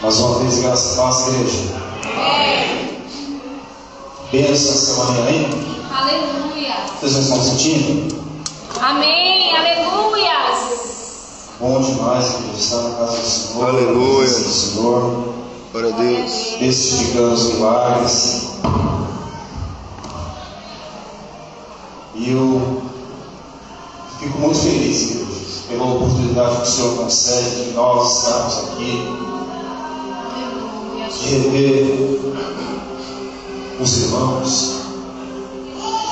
Mais uma vez, graças a Deus, igreja. Bênção essa manhã, hein? Aleluia. Vocês não estão sentindo? Amém. Aleluia. Bom demais, igreja, estar na casa do Senhor. Aleluia. Na presença do Senhor. Glória a Deus. Testificando os milagres. E eu fico muito feliz, igreja, pela oportunidade que o Senhor concede de nós estarmos aqui, de rever os irmãos,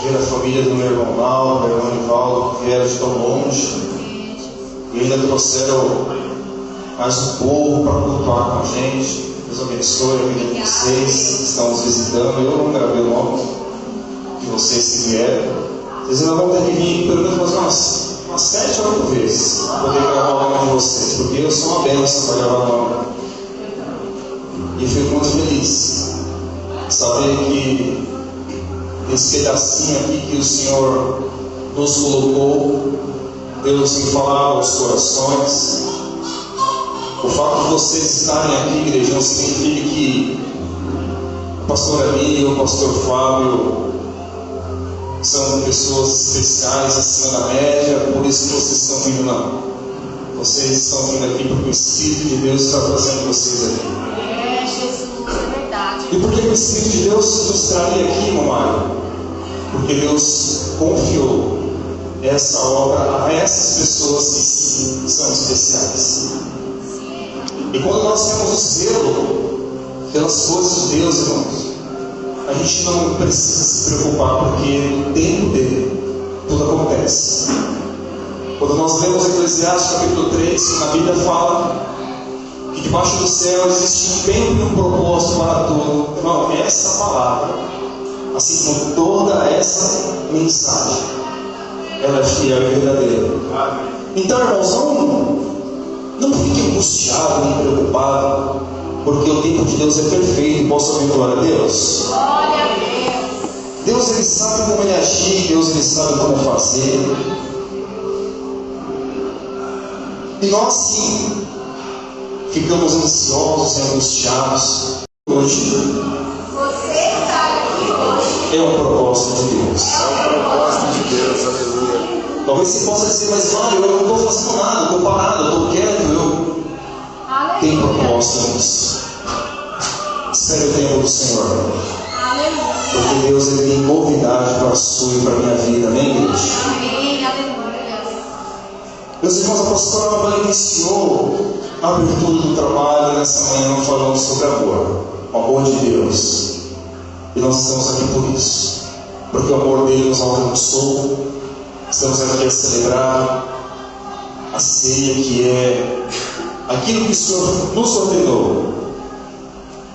ver a família do meu irmão Mauro, meu irmão Nivaldo, que vieram de tão longe e ainda trouxeram mais um povo para cultuar com a gente. Deus abençoe a vida de vocês que estão nos visitando. Eu não gravei o nome de vocês que vieram. Vocês ainda vão ter que vir pelo menos umas 7 ou 8 vezes para poder gravar o nome de vocês, porque eu sou uma bênção para gravar o nome. E fico muito feliz de saber que esse pedacinho aqui que o Senhor nos colocou, Deus me falar aos corações. O fato de vocês estarem aqui, igreja, não significa que o pastor Ali e o pastor Fábio são pessoas especiais acima da média, por isso que vocês estão vindo, não. Vocês estão vindo aqui porque o Espírito de Deus está trazendo vocês aqui. É, Jesus, é verdade. E por que o Espírito de Deus nos traria aqui, mamãe? Porque Deus confiou essa obra a essas pessoas que sim são especiais. E quando nós temos o zelo pelas coisas de Deus, irmãos, a gente não precisa se preocupar, porque no tempo dele tudo acontece. Quando nós lemos Eclesiastes capítulo 3, que na Bíblia fala que debaixo do céu existe um tempo e um propósito para tudo, irmão, essa palavra, assim como toda essa mensagem, ela é fiel e verdadeira. Então, irmãos, não fique angustiado nem preocupado, porque o tempo de Deus é perfeito. Posso ouvir glória a Deus? Glória a Deus. Deus, Ele sabe como Ele agir, Deus, Ele sabe como fazer. E nós sim ficamos ansiosos e angustiados. Hoje Você está aqui hoje. é um propósito de Deus. É um propósito de Deus, aleluia. Talvez você possa dizer, mas Mário, eu não estou fazendo nada, eu estou parado, eu estou quieto, eu tenho Aleluia. propósito nisso. Espere o tempo do Senhor, Aleluia. porque Deus, Ele tem novidade para a sua e para a minha vida, amém, igreja? Amém. Aleluia. Meus irmãos, a pastora Ana iniciou a abertura do trabalho nessa manhã falando sobre amor, o amor de Deus. E nós estamos aqui por isso, porque o amor dele nos alcançou. Estamos aqui a celebrar a ceia, que é aquilo que o Senhor nos ordenou.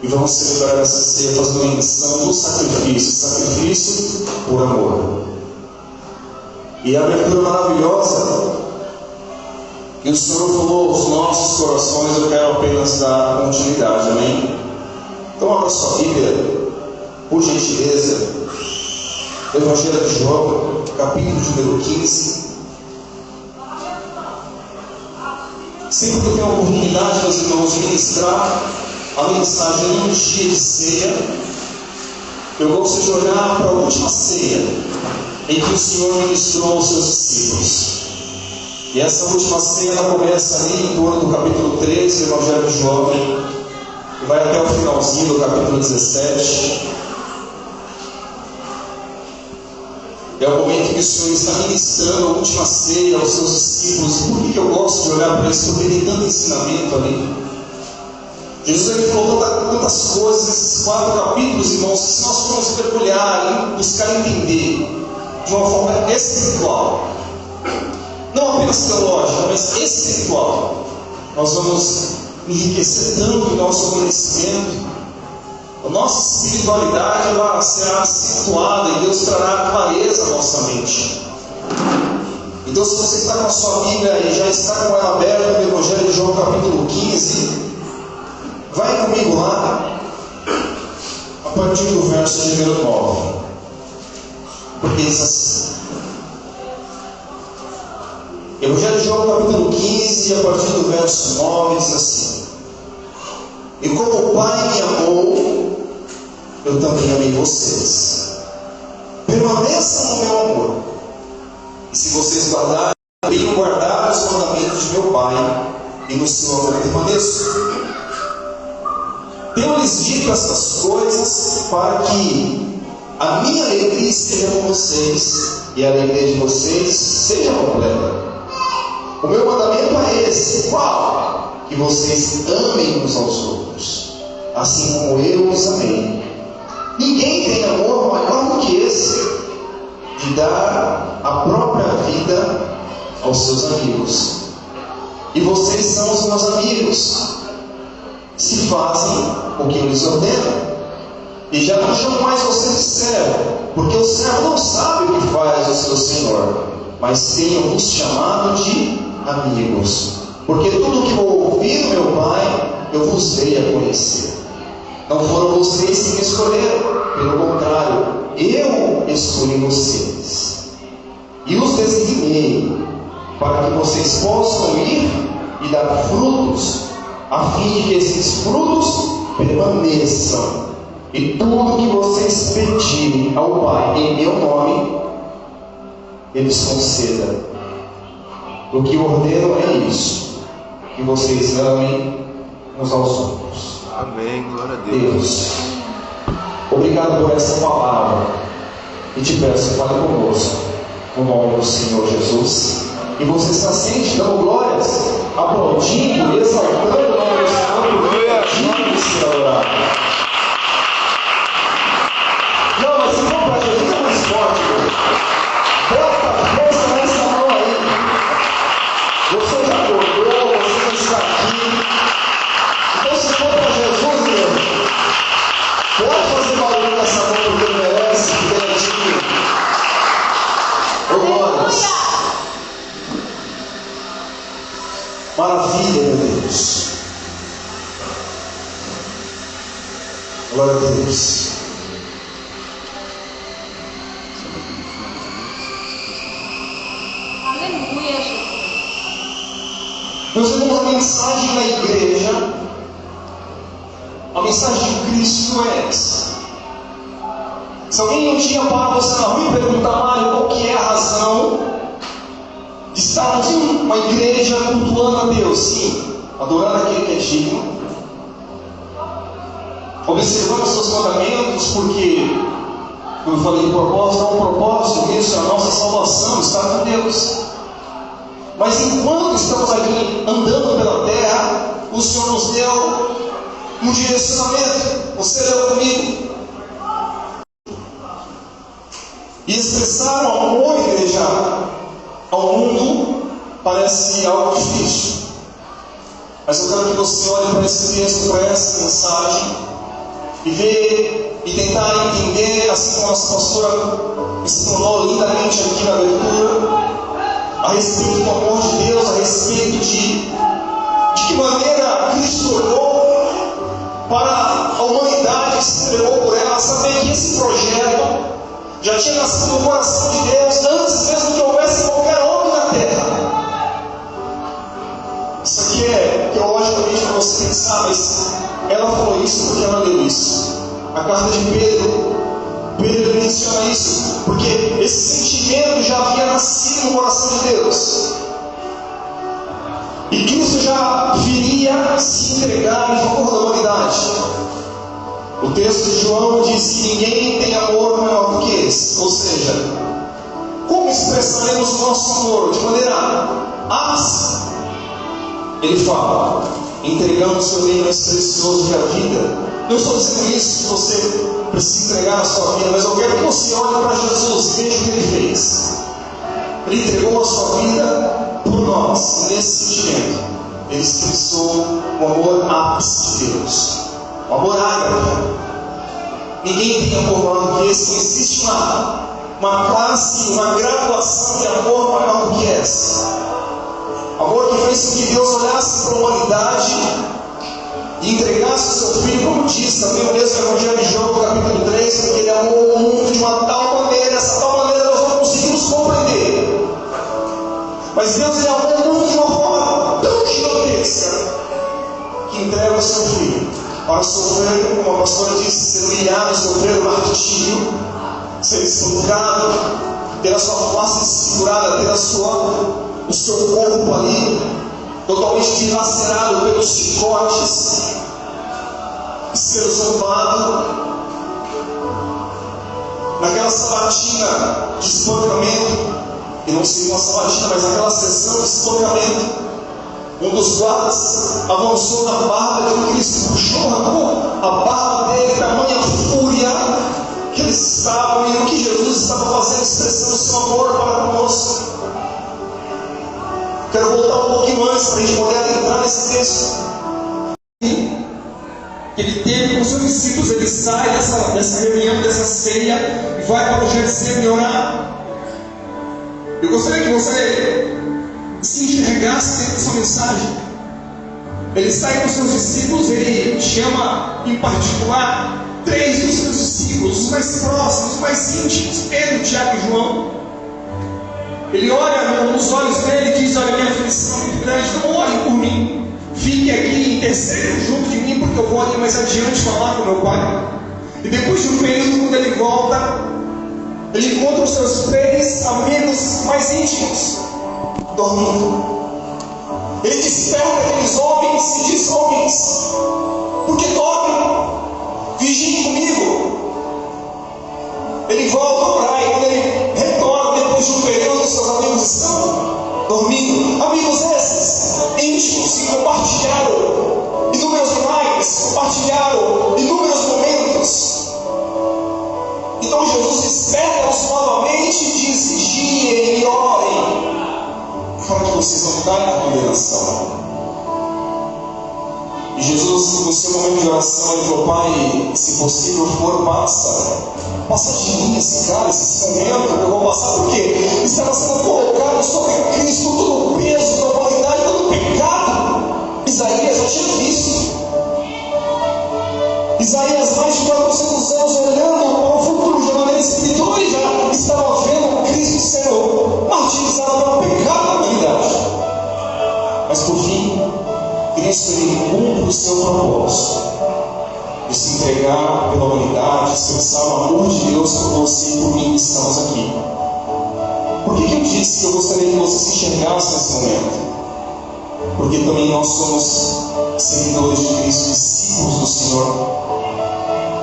E vamos celebrar essa ceia fazendo menção do sacrifício por amor. E a abertura maravilhosa que o Senhor falou aos nossos corações, eu quero apenas dar continuidade, amém? Então abra sua Bíblia, por gentileza, Evangelho de João, capítulo número 15. Sempre que eu tenho a oportunidade, meus irmãos, de ministrar a mensagem num dia de ceia, eu gosto de olhar para a última ceia em que o Senhor ministrou aos seus discípulos. E essa última ceia ela começa ali em torno do capítulo 13 do Evangelho de João e vai até o finalzinho do capítulo 17. É o momento que o Senhor está ministrando a última ceia aos seus discípulos. E por que eu gosto de olhar para isso? Porque tem tanto ensinamento ali. Jesus ele falou tantas coisas nesses 4 capítulos, irmãos, que se nós formos mergulhar e buscar entender de uma forma espiritual, não apenas teológica, mas espiritual, nós vamos enriquecer tanto o nosso conhecimento. A nossa espiritualidade ela será acentuada e Deus trará clareza à nossa mente. Então, se você está com a sua Bíblia e já está com ela aberta no Evangelho de João capítulo 15, vai comigo lá, a partir do verso número 9. Porque diz assim: Evangelho de João capítulo 15, a partir do verso 9, diz assim: E como o Pai me amou, eu também amei vocês. Permaneçam no meu amor. E se vocês guardarem, tenham guardado os mandamentos de meu Pai, e no seu amor permaneço. Tenho-lhes dito essas coisas para que a minha alegria esteja com vocês e a alegria de vocês seja completa. O meu mandamento é esse: qual? Que vocês amem uns aos outros, assim como eu os amei. Ninguém tem amor maior do que esse, de dar a própria vida aos seus amigos. E vocês são os meus amigos, se fazem o que eu lhes ordeno. E já não chamo mais vocês de servo, porque o servo não sabe o que faz o seu senhor, mas tenho-vos chamado de amigos, porque tudo que vou ouvir do meu Pai, eu vos dei a conhecer. Não foram vocês que me escolheram, pelo contrário, eu escolhi vocês e os designei para que vocês possam ir e dar frutos, a fim de que esses frutos permaneçam. E tudo que vocês pedirem ao Pai em meu nome, Ele lhes conceda. O que eu ordeno é isso: que vocês amem uns aos outros. Amém, glória a Deus. Deus, obrigado por essa palavra. E te peço, fale conosco, no nome do Senhor Jesus. E você se assente dando glórias, aplaudindo, exaltando o nome do Senhor, digno de ser adorado. Não, mas se for para Jesus é mais forte. Bota a força nessa mão aí. Você já acordou, você não está aqui. Então, se for para Jesus mesmo, pode fazer barulho nessa mão porque ele merece, porque ele é digno. Ô glórias. Maravilha, meu Deus. Glória a Deus. Aleluia, Jesus. Meus irmãos, a mensagem da igreja, a mensagem de Cristo é essa. Se alguém um dia parar você na rua e perguntar, Mário, qual que é a razão de estarmos em uma igreja cultuando a Deus? Sim, adorando aquele que é digno, observando seus mandamentos, porque, como eu falei, propósito é um propósito, isso é a nossa salvação, estar com Deus. Mas enquanto estamos aqui andando pela terra, o Senhor nos deu um direcionamento. Você leu comigo. E expressar o amor, igreja, ao mundo parece algo difícil. Mas eu quero que você olhe para esse texto, para essa mensagem, e ver e tentar entender, assim como a nossa pastora ensinou lindamente aqui na abertura, a respeito do amor de Deus, a respeito de que maneira Cristo olhou para a humanidade que se entregou por ela, saber que esse projeto já tinha nascido no coração de Deus antes mesmo que houvesse qualquer homem na terra. Isso aqui é teologicamente para você pensar, mas ela falou isso porque ela leu isso. A carta de Pedro menciona isso, porque esse sentimento já havia nascido no coração de Deus. E Cristo já viria se entregar em favor da humanidade. O texto de João diz que ninguém tem amor maior do que esse. Ou seja, como expressaremos o nosso amor? De maneira ápice. Ele fala, entregando o seu bem mais precioso que a vida. Não estou dizendo isso que você precisa entregar a sua vida, mas eu quero que você olhe para Jesus e veja o que Ele fez. Ele entregou a sua vida por nós. E nesse sentimento, Ele expressou o amor ápice de Deus, o amor ágape. Ninguém tem amor maior do que esse. Não existe uma classe, uma graduação de amor maior do que essa. Amor que fez com que Deus olhasse para a humanidade e entregasse o seu Filho, como diz também o mesmo Evangelho de João, capítulo 3, porque Ele amou o mundo de uma tal maneira, essa tal maneira nós não conseguimos compreender. Mas Deus Ele amou o mundo de uma forma tão gigantesca que entrega o seu Filho. para sofrer, como a pastora disse, ser humilhado, sofrer o martírio, ser espancado, ter a sua face segurada, ter o seu corpo ali totalmente dilacerado pelos chicotes, ser zombado. Naquela sabatina de espancamento, e não sei uma sabatina, mas naquela sessão de espancamento, um dos guardas avançou na barba de Cristo, puxou a barba dele, tamanha fúria que eles estavam e o que Jesus estava fazendo, expressando o seu amor para conosco. Quero voltar um pouquinho antes para a gente poder adentrar nesse texto. Ele teve com os seus discípulos, ele sai dessa reunião, dessa ceia, e vai para o Getsemane orar. Eu gostaria que você se enxergasse dentro dessa mensagem. Ele sai com os seus discípulos, ele chama em particular 3 dos seus discípulos, os mais próximos, os mais íntimos, Pedro, Tiago e João. Ele olha nos olhos dele e diz: olha, minha aflição é muito grande, não olhem por mim. Fique aqui, intercedam junto de mim, porque eu vou ali mais adiante falar com meu Pai. E depois de um período, quando ele volta, ele encontra os seus 3 amigos mais íntimos dormindo. Ele desperta aqueles homens e diz: homens, por que dormem? Vigiem comigo. Ele volta a orar, e quando ele retorna depois de um período, seus amigos estão dormindo. Amigos esses íntimos que compartilharam inúmeros milagres, compartilharam inúmeros momentos. Então Jesus desperta-os novamente e diz: vigiem e orem, para que vocês não caem na condenação. E Jesus, no seu momento de oração, ele falou: Pai, se possível for, passa de mim esse cálice, esse momento que eu vou passar, porque estava sendo colocado sobre Cristo todo o peso da humanidade, todo o pecado. Isaías já tinha visto. Isaías, mais de 400 anos, olhando para o futuro de maneira espiritual, ele já estava vendo Cristo sendo martirizado pelo pecado da humanidade. Mas por fim, Cristo ele cumpre o seu propósito de se entregar pela humanidade, expressar o amor de Deus por você e por mim que estamos aqui. Por que eu disse que eu gostaria que você se enxergasse nesse momento? Porque também nós somos seguidores de Cristo, discípulos do Senhor.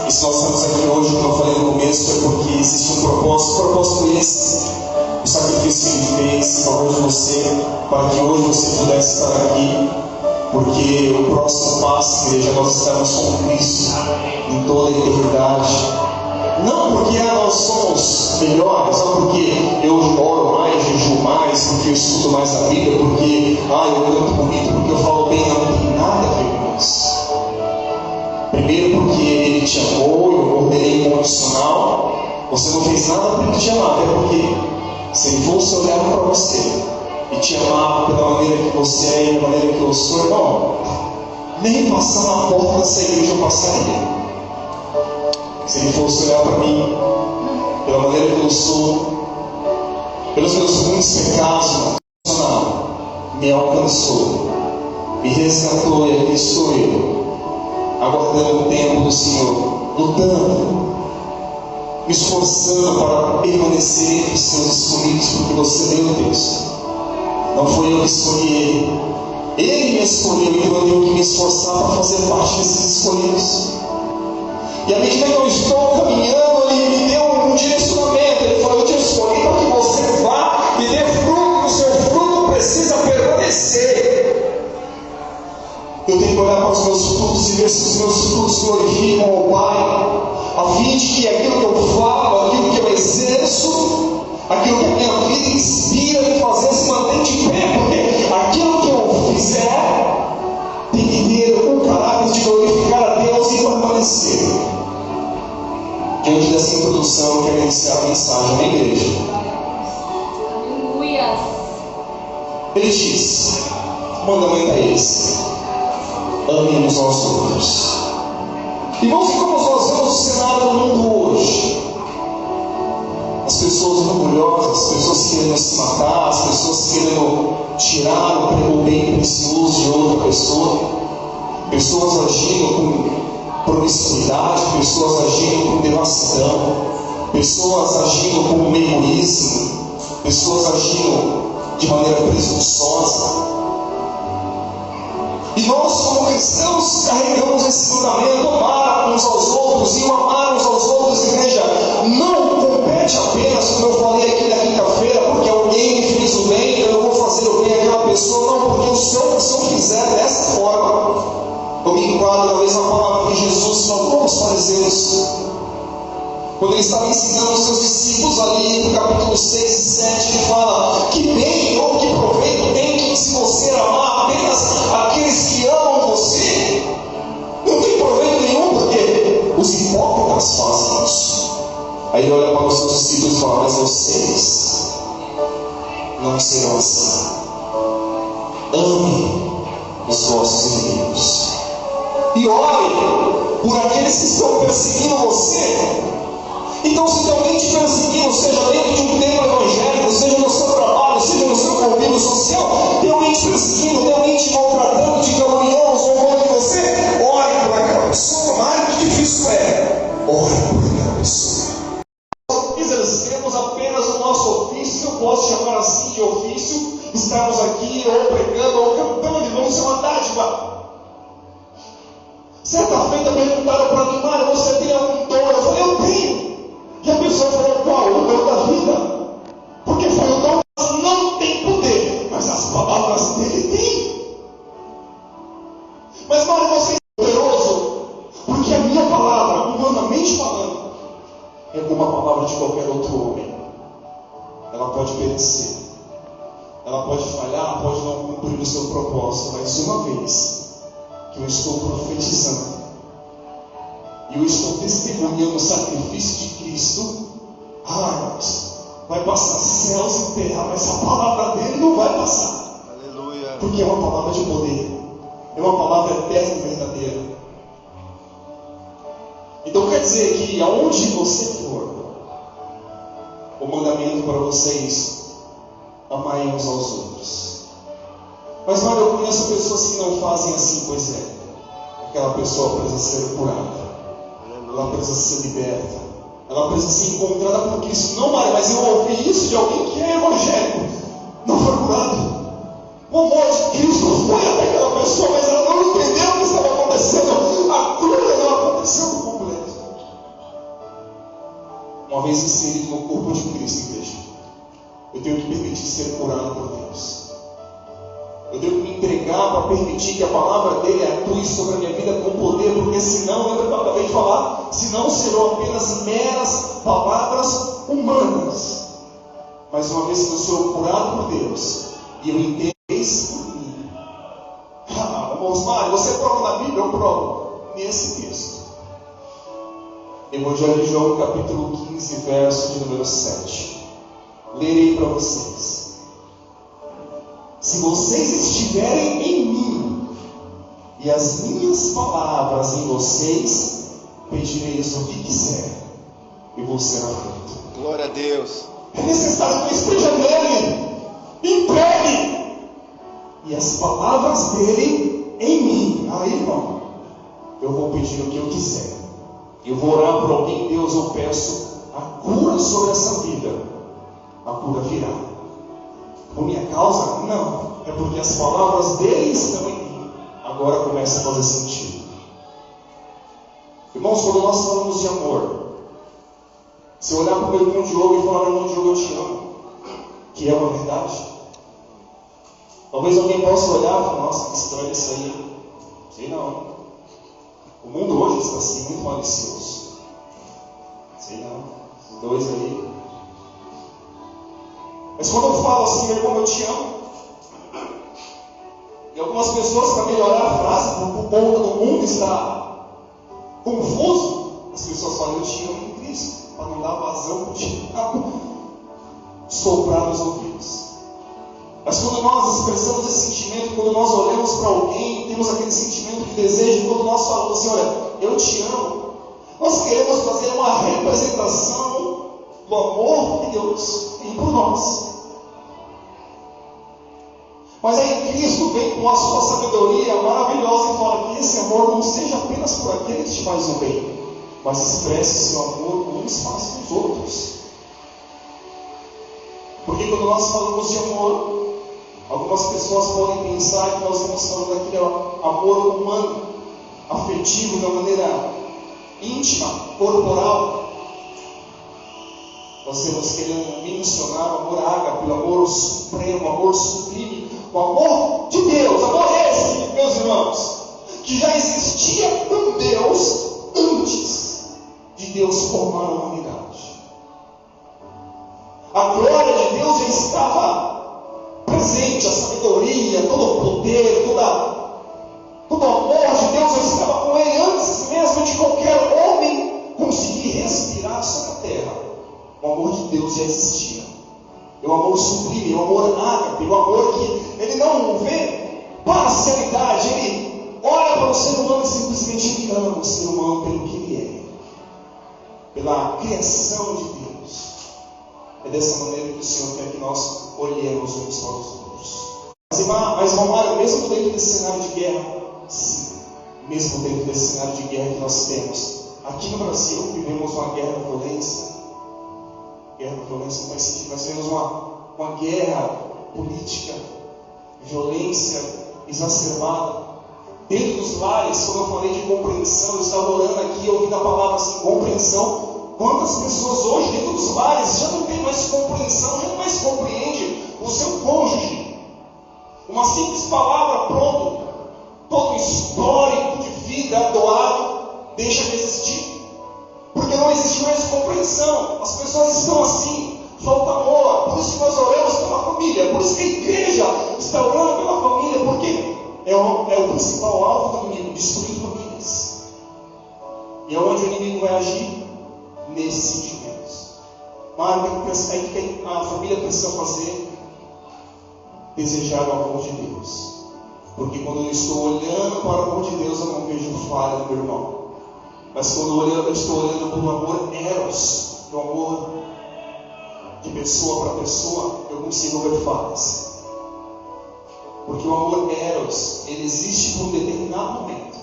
E se nós estamos aqui hoje, como eu falei no começo, é porque existe um propósito. O propósito é esse: o sacrifício que Ele fez em favor de você, para que hoje você pudesse estar aqui. Porque o próximo passo, igreja, nós estamos com Cristo em toda a eternidade. Não porque nós somos melhores, não porque eu oro mais, jejuo mais, porque eu estudo mais a Bíblia, porque eu canto bonito, porque eu falo bem. Não tem nada a ver com isso. Primeiro porque Ele te amou, e o amor dele é incondicional. Você não fez nada para Ele te amar, até porque se Ele fosse olhar para você e te amar pela maneira que você é e da maneira que eu sou, irmão, nem passar na porta dessa igreja eu passaria. Se Ele fosse olhar para mim pela maneira que eu sou, pelos meus muitos pecados, me alcançou, me resgatou, e aqui estou eu, aguardando o tempo do Senhor, lutando, me esforçando para permanecer entre os seus escolhidos, porque você leu o texto. Não foi eu que escolhi Ele. Ele me escolheu, então eu tenho que me esforçar para fazer parte desses escolhidos. E à medida que eu estou caminhando, Ele me deu um direcionamento. Ele falou: eu te escolhi para que você vá e dê fruto, o seu fruto precisa permanecer. Eu tenho que olhar para os meus frutos e ver se os meus frutos glorificam ao Pai, a fim de que aquilo que eu falo, aquilo que eu exerço, aquilo que a minha vida inspira me fazer se manter de pé, porque aquilo que eu fizer tem que ter o caráter de glorificar a Deus e permanecer. Diante dessa introdução, eu quero iniciar a mensagem na igreja. Aleluia. Ele diz: o mandamento é esse: amem uns aos outros. Irmãos, e como nós vemos o cenário do mundo hoje? As pessoas orgulhosas, as pessoas querendo se matar, as pessoas querendo tirar o bem precioso de outra pessoa, pessoas agindo promiscuidade, pessoas agindo com devassidão, pessoas agindo com egoísmo, pessoas agindo de maneira presunçosa. E nós, como cristãos, carregamos esse mandamento: amar uns aos outros. E o amar uns aos outros, igreja, não compete apenas, como eu falei aqui na quinta-feira, porque alguém me fez o bem, eu vou fazer o bem àquela pessoa. Não, porque se eu fizer dessa forma, eu me enquadro na mesma palavra que Jesus falou aos fariseus, quando ele estava ensinando os seus discípulos ali no capítulo 6 e 7, ele fala: que bem ou que proveito tem se você amar apenas aqueles que amam você? Não tem proveito nenhum, porque os hipócritas fazem isso. Aí ele olha para os seus discípulos e fala: mas vocês não serão assim. Ame os vossos inimigos e ore por aqueles que estão perseguindo você. Então, se tem alguém te perseguindo, seja dentro de um templo evangélico, seja no seu trabalho, seja no seu convívio social, tem alguém te perseguindo, tem alguém te maltratando, te caluniando, zombando de você, ore por aquela pessoa. Mas que difícil é? Ore por aquela pessoa. Nós exercemos apenas o nosso ofício, eu posso chamar assim de ofício, estamos aqui ou pregando ou cantando, e vamos ser uma dádiva. Certa feita perguntaram para mim: Mário, você tem algum dom? Eu falei: eu tenho. E a pessoa falou: qual? O dom da vida. Porque foi o dom que não tem poder, mas as palavras dele têm. Mas Mário, você é poderoso, porque a minha palavra, humanamente falando, é como a palavra de qualquer outro homem. Ela pode perecer, ela pode falhar, pode não cumprir o seu propósito, mas uma vez que eu estou profetizando e eu estou testemunhando o sacrifício de Cristo, vai passar céus e terra, mas a palavra dele não vai passar. Aleluia. Porque é uma palavra de poder, é uma palavra eterna e verdadeira. Então quer dizer que aonde você for, o mandamento para vocês: amai uns aos outros. Mas Mário, eu conheço pessoas que não fazem assim. Pois é, aquela pessoa precisa ser curada, ela precisa ser liberta, ela precisa ser encontrada por Cristo. Não, Mário, mas eu ouvi isso de alguém que é evangélico, não foi curado. O amor de Cristo foi até aquela pessoa, mas ela não entendeu o que estava acontecendo. A cura não aconteceu por completo. Uma vez inserido no corpo de Cristo, igreja, eu tenho que permitir ser curado por Deus. Eu tenho que me entregar para permitir que a palavra dele atue sobre a minha vida com poder, porque senão, lembra que eu acabei de falar, senão serão apenas meras palavras humanas. Mas uma vez que eu sou curado por Deus, e eu entendo isso por mim, irmãos, Mário, você prova na Bíblia? Eu provo nesse texto. Evangelho de João, capítulo 15, verso de número 7. Lerei para vocês. Se vocês estiverem em mim, e as minhas palavras em vocês, pedireis o que quiser, e vos será feito. Glória a Deus. É necessário que eu esteja nele, entregue, e as palavras dele em mim. Aí, irmão, eu vou pedir o que eu quiser. Eu vou orar por alguém. Deus, eu peço a cura sobre essa vida. A cura virá. Por minha causa? Não. É porque as palavras dele estão em mim. Agora começa a fazer sentido. Irmãos, quando nós falamos de amor, se eu olhar para o meu irmão Diogo e falar: meu irmão Diogo, eu te amo, que é uma verdade, talvez alguém possa olhar e falar: nossa, que estranho isso aí. Sei não. O mundo hoje está assim, muito malicioso. Sei não. Os dois aí. Mas quando eu falo assim: meu irmão, eu te amo, e algumas pessoas, para melhorar a frase, porque o povo do mundo está confuso, as pessoas falam: eu te amo em Cristo, para não dar vazão para o diabo soprar nos ouvidos. Mas quando nós expressamos esse sentimento, quando nós olhamos para alguém, temos aquele sentimento de desejo, quando nós falamos assim: olha, eu te amo, nós queremos fazer uma representação do amor que Deus tem por nós. Mas aí Cristo vem com a sua sabedoria maravilhosa e fala que esse amor não seja apenas por aquele que te faz o bem, mas expresse seu amor como uns faz com os outros. Porque quando nós falamos de amor, algumas pessoas podem pensar que nós estamos falando daquele amor humano, afetivo, de uma maneira íntima, corporal. Nós temos querendo mencionar o amor ágape, o amor supremo, o amor sublime, o amor de Deus, amor esse, meus irmãos, que já existia com Deus antes de Deus formar a humanidade. A glória de Deus já estava presente, a sabedoria, todo o poder, todo o amor de Deus já estava com ele antes mesmo de qualquer homem conseguir respirar sobre a terra. O amor de Deus já existia. É o amor sublime, é o amor ágape, é o amor que ele não vê parcialidade, ele olha para o ser humano e simplesmente ama o ser humano pelo que ele é, pela criação de Deus. É dessa maneira que o Senhor quer que nós olhemos uns para os outros. Mas Romário, mesmo dentro desse cenário de guerra, sim, mesmo dentro desse cenário de guerra que nós temos, aqui no Brasil vivemos uma guerra da violência. Guerra da violência não faz sentido, nós vivemos uma guerra política, violência exacerbada. Dentro dos lares, quando eu falei de compreensão, eu estava orando aqui, ouvindo a palavra assim, compreensão. Quantas pessoas hoje dentro dos lares já não tem mais compreensão, já não mais compreende o seu cônjuge. Uma simples palavra, pronto, todo o histórico de vida doado deixa de existir. Porque não existe mais compreensão. As pessoas estão assim, falta amor. Por isso que nós oramos pela família, por isso que a igreja está orando pela família, porque é o principal alvo do inimigo, destruir famílias. E é onde o inimigo vai agir? Nesses sentimentos. Mas o que a família precisa fazer? Desejar o amor de Deus. Porque quando eu estou olhando para o amor de Deus, eu não vejo falha no meu irmão. Mas quando eu estou olhando para o amor eros, o amor de pessoa para pessoa, eu consigo ver falhas. Porque o amor eros, ele existe por um determinado momento,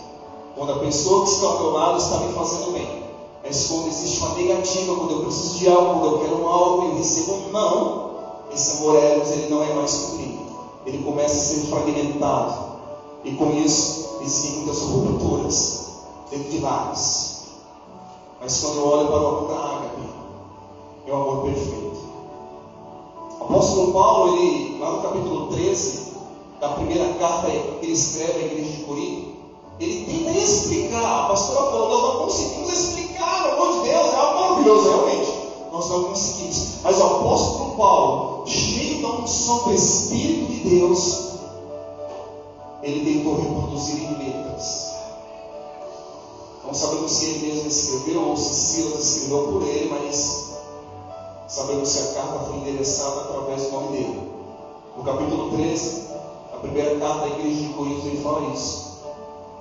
quando a pessoa que está ao meu lado está me fazendo bem. Mas quando existe uma negativa, quando eu preciso de algo, quando eu quero algo e eu recebo um não, esse amor eros, ele não é mais comigo. Ele começa a ser fragmentado. E com isso, existem muitas rupturas dentro de lares. Mas quando eu olho para o amor ágape, é o amor perfeito. O apóstolo Paulo, ele, lá no capítulo 13, da primeira carta que ele escreve à igreja de Corinto, ele tenta explicar. A pastora falou, nós não conseguimos explicar o amor de Deus, é algo maravilhoso, realmente. Nós não conseguimos. Mas o apóstolo Paulo, cheio da unção do Espírito de Deus, ele tentou reproduzir em letras. Não sabemos se ele mesmo escreveu ou se Silas escreveu por ele, mas sabemos que a carta foi endereçada através do nome dele. No capítulo 13, a primeira carta da igreja de Corinto, ele fala isso.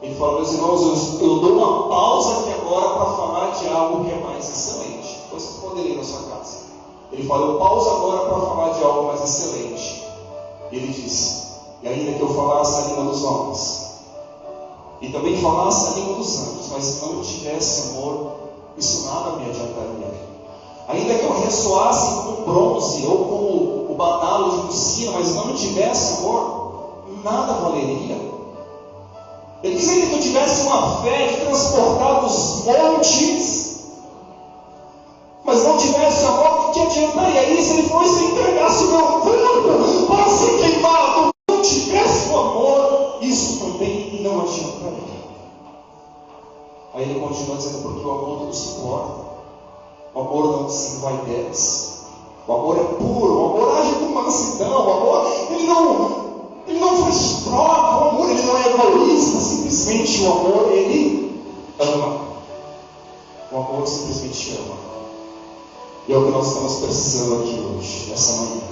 Ele fala, meus irmãos, eu dou uma pausa aqui agora para falar de algo que é mais excelente. Depois você poderia ir na sua casa. Ele fala, eu pauso agora para falar de algo mais excelente. E ele disse, e ainda que eu falasse a língua dos homens, e também falasse a língua dos anjos, mas não tivesse amor, isso nada me adiantaria. Ainda que eu ressoasse com bronze ou com o badalo de lucina, mas não tivesse amor, nada valeria. Ele diz ainda que eu tivesse uma fé de transportar os montes, mas não tivesse amor, o que adiantaria isso? Ele falou, se eu entregasse o meu corpo para ser queimado, não tivesse o amor, isso também não adiantaria. Aí ele continua dizendo, porque o amor tudo suporta, o amor não se envaidece, o amor é puro, o amor age com mansidão, o amor, ele não faz troca, o amor ele não é egoísta, simplesmente o amor ele ama. O amor simplesmente ama. E é o que nós estamos precisando aqui hoje, nessa manhã.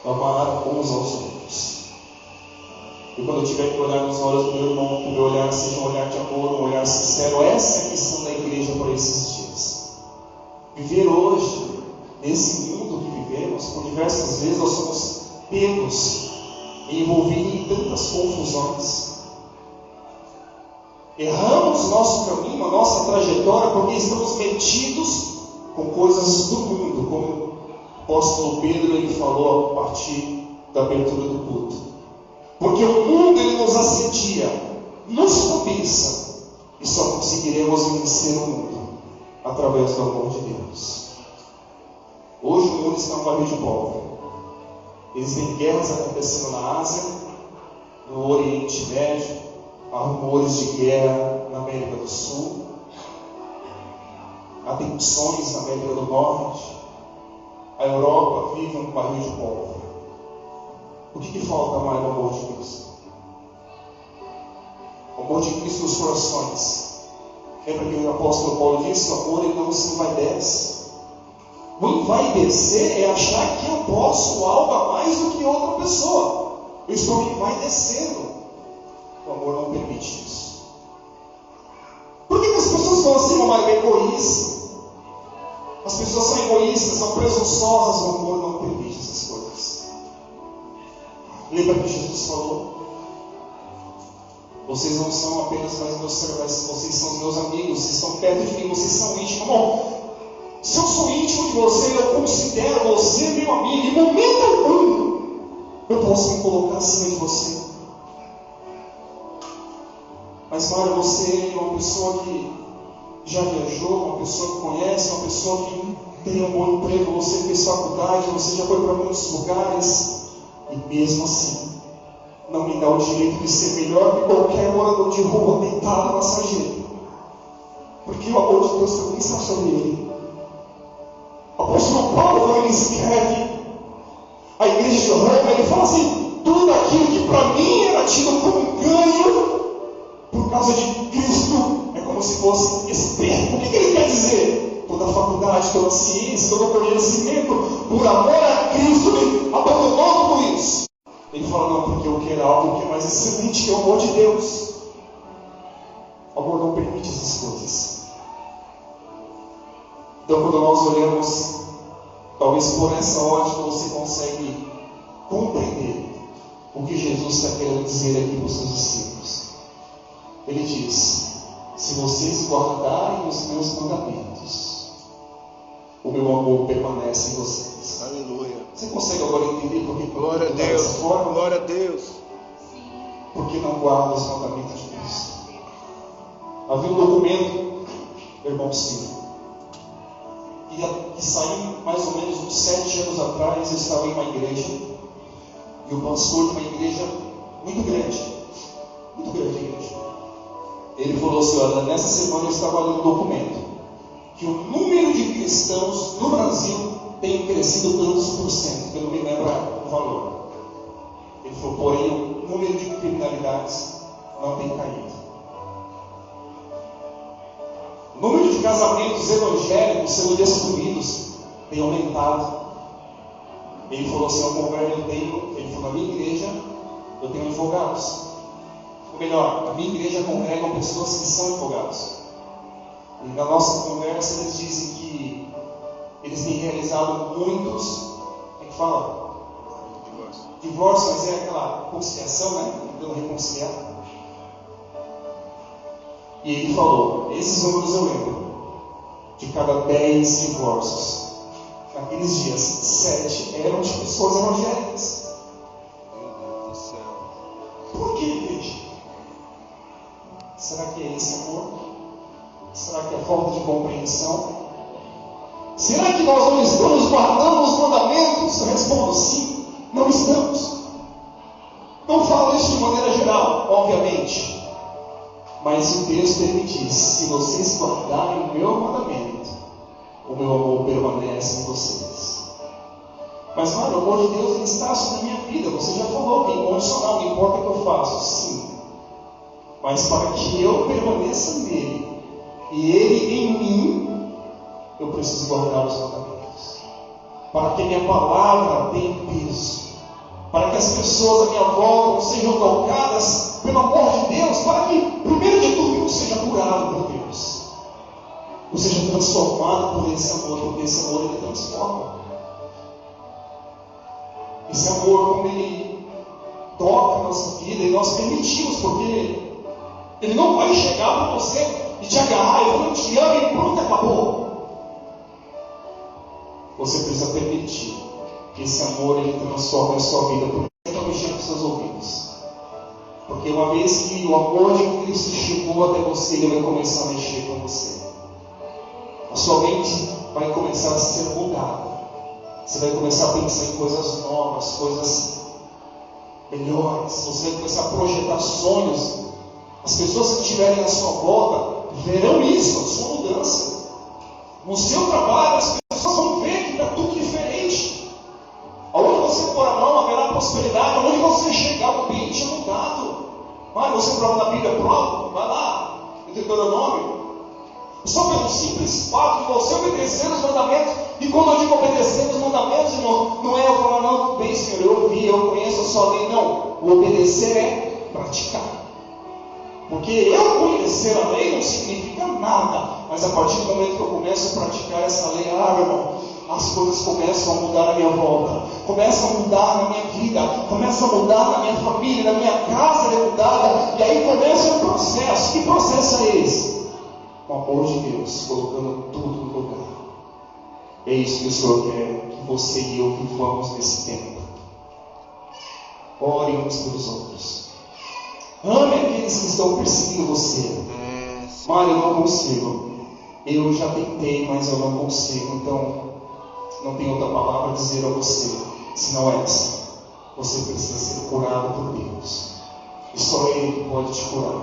Amar uns aos outros. E quando eu tiver que olhar nos olhos do meu irmão, que o meu olhar seja um olhar de amor, um olhar sincero, essa é a missão da igreja para esses dias. Viver hoje, nesse mundo que vivemos, por diversas vezes nós somos pegos e envolvidos em tantas confusões. Erramos nosso caminho, a nossa trajetória, porque estamos metidos com coisas do mundo, como o apóstolo Pedro ele falou a partir da abertura do culto. Porque o mundo ele nos assedia, nos cobiça, e só conseguiremos vencer o mundo através do amor de Deus. Hoje o mundo está um barril de pólvora. Existem guerras acontecendo na Ásia, no Oriente Médio, há rumores de guerra na América do Sul, há tensões na América do Norte, a Europa vive um barril de pólvora. O que falta mais no amor de Cristo? O amor de Cristo nos corações. Lembra que o apóstolo Paulo disse: o amor ele não se envaidece. O envaidecer é achar que eu posso algo a mais do que outra pessoa. Eu estou me envaidecendo. O amor não permite isso. Por que as pessoas falam assim, uma egoísta? As pessoas são egoístas, são presunçosas. O amor não permite essas coisas. Lembra que Jesus falou? Vocês não são apenas mais meus servos, vocês são os meus amigos, vocês estão perto de mim, vocês são íntimos. Bom, se eu sou íntimo de você, eu considero você meu amigo. Em momento algum, eu posso me colocar acima de você. Mas, Mário, você é uma pessoa que já viajou, uma pessoa que conhece, uma pessoa que tem um bom emprego, você fez faculdade, você já foi para muitos lugares, e mesmo assim, não me dá o direito de ser melhor que qualquer morador de rua deitado na sarjeta. Porque o amor de Deus também está sobre ele. O apóstolo Paulo, quando ele escreve a igreja de Roma, ele fala assim: tudo aquilo que para mim era tido como ganho, por causa de Cristo, é como se fosse esperto. O que ele quer dizer? Toda a faculdade, toda a ciência, todo o conhecimento, por amor a Cristo, ele abandonou tudo isso. Ele fala: não, porque eu quero algo que é mais excelente, que é o amor de Deus. O amor não permite essas coisas. Então, quando nós olhamos, talvez por essa ótica você consegue compreender o que Jesus está querendo dizer aqui para os seus discípulos. Ele diz: se vocês guardarem os meus mandamentos, o meu amor permanece em vocês. Aleluia. Você consegue agora entender por que Glória a Deus. dessa forma? Glória a Deus. Porque não guarda os mandamentos de Deus. Havia um documento, irmão Silvio, que saiu mais ou menos uns 7 anos atrás. Eu estava em uma igreja, e o pastor de uma igreja muito grande a igreja, ele falou assim: olha, nessa semana eu estava lendo um documento que o número de cristãos no Brasil tem crescido tantos por cento, eu não me lembro o valor. Ele falou: porém o número de criminalidades não tem caído. O número de casamentos evangélicos sendo destruídos tem aumentado. Ele falou assim: ele falou, na minha igreja eu tenho advogados. Ou melhor, a minha igreja congrega pessoas que são advogados. E na nossa conversa eles dizem que eles têm realizado muitos, como é que fala? Divórcio, mas é aquela conciliação, né? Tentando reconciliar. E ele falou: esses números eu lembro. De cada 10 divórcios, naqueles dias, 7 eram de pessoas evangélicas. Meu Deus do céu. Por que, igreja? Será que é esse amor? Será que é falta de compreensão? Será que nós não estamos guardando os mandamentos? Eu respondo: sim, não estamos. Não falo isso de maneira geral, obviamente. Mas o texto ele diz: se vocês guardarem o meu mandamento, o meu amor permanece em vocês. Mas, mano, o amor de Deus ele está sobre a minha vida. Você já falou que é incondicional, não importa o que eu faço. Sim. Mas para que eu permaneça nele e ele em mim, eu preciso guardar os mandamentos. Para que minha palavra tenha peso. Para que as pessoas à minha volta sejam tocadas pelo amor de Deus. Para que, primeiro de tudo, eu seja curado por Deus. Eu seja transformado por esse amor, porque esse amor ele transforma. Esse amor, quando Ele toca a nossa vida e nós permitimos, porque Ele não vai chegar para você e te agarrar, eu não te amo e pronto, acabou. Você precisa permitir que esse amor Ele transforme a sua vida, porque Ele vai mexer com seus ouvidos. Porque uma vez que o amor de Cristo chegou até você, Ele vai começar a mexer com você. A sua mente vai começar a ser mudada. Você vai começar a pensar em coisas novas, coisas melhores. Você vai começar a projetar sonhos. As pessoas que estiverem à sua volta verão isso, a sua mudança. No seu trabalho, as pessoas vão ver que está tudo diferente. Aonde você pôr a mão, haverá prosperidade. Aonde você chegar, o ambiente é mudado. Vai, você prova na Bíblia, prova. Vai lá, em Deuteronômio. Só pelo simples fato de você obedecer os mandamentos. E quando eu digo obedecer os mandamentos, irmão, não é eu falar, não, bem Senhor, eu ouvi, eu conheço a sua lei. Não, o obedecer é praticar. Porque eu conhecer a lei não significa nada. Mas a partir do momento que eu começo a praticar essa lei, meu irmão, as coisas começam a mudar na minha volta, começam a mudar na minha vida, começam a mudar na minha família, na minha casa é mudada. E aí começa um processo. Que processo é esse? O amor de Deus colocando tudo no lugar. É isso que o Senhor quer que você e eu vivamos nesse tempo. Orem uns pelos outros. Ame aqueles que estão perseguindo você. Mário, eu não consigo. Eu já tentei, mas eu não consigo. Então, não tem outra palavra a dizer a você, senão essa. Você precisa ser curado por Deus. E só Ele que pode te curar.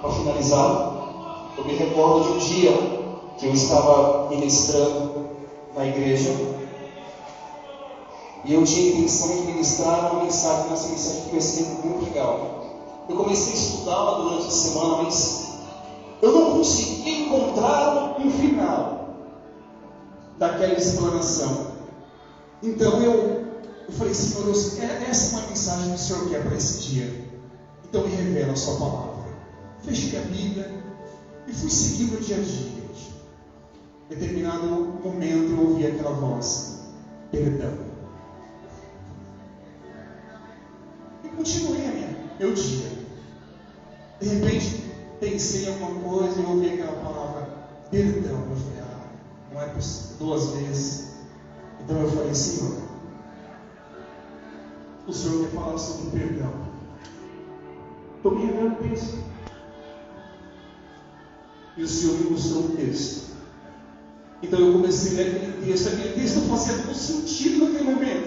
Para finalizar, eu me recordo de um dia que eu estava ministrando na igreja. E eu tinha a intenção de ministrar uma mensagem, mas essa mensagem que vai ser muito legal. Eu comecei a estudá-la durante a semana, mas eu não conseguia encontrar um final daquela explanação. Então eu falei, Senhor Deus, essa é uma mensagem que o Senhor quer para esse dia. Então me revela a sua palavra. Fechei a Bíblia e fui seguindo o dia a dia. Em determinado momento eu ouvi aquela voz, perdão. E continuei meu dia. De repente pensei em alguma coisa e ouvi aquela palavra, perdão. Eu falei, não é possível, 2 vezes. Então eu falei, Senhor, o Senhor quer falar sobre perdão. Estou me revelando o texto. E o Senhor me mostrou um texto. Então eu comecei a ler aquele texto fazia todo sentido naquele momento.